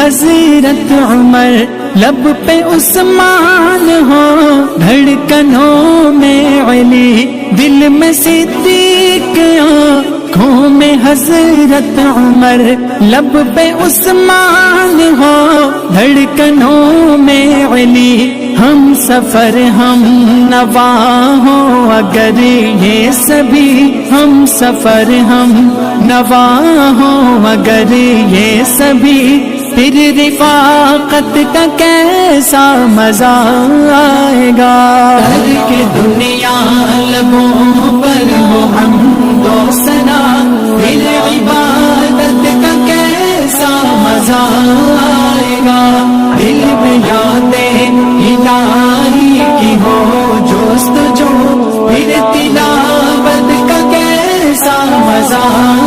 حضرت عمر، لب پہ عثمان ہو، دھڑکنوں میں علی، دل میں صدیق، آنکھوں میں حضرت عمر، لب پہ عثمان ہو، دھڑکنوں میں علی، ہم سفر ہم نوا ہو اگر یہ سبھی، ہم سفر ہم نوا ہو اگر یہ سبھی، پھر رفاقت کا کیسا مزہ آئے گا، ترک دنیا لبوں پر ہو حمد و ثنا، پھر عبادت کا کیسا مزہ آئے گا، دل میں یاد الہی کی ہو جوستجو، پھر تلاوت کا کیسا مزہ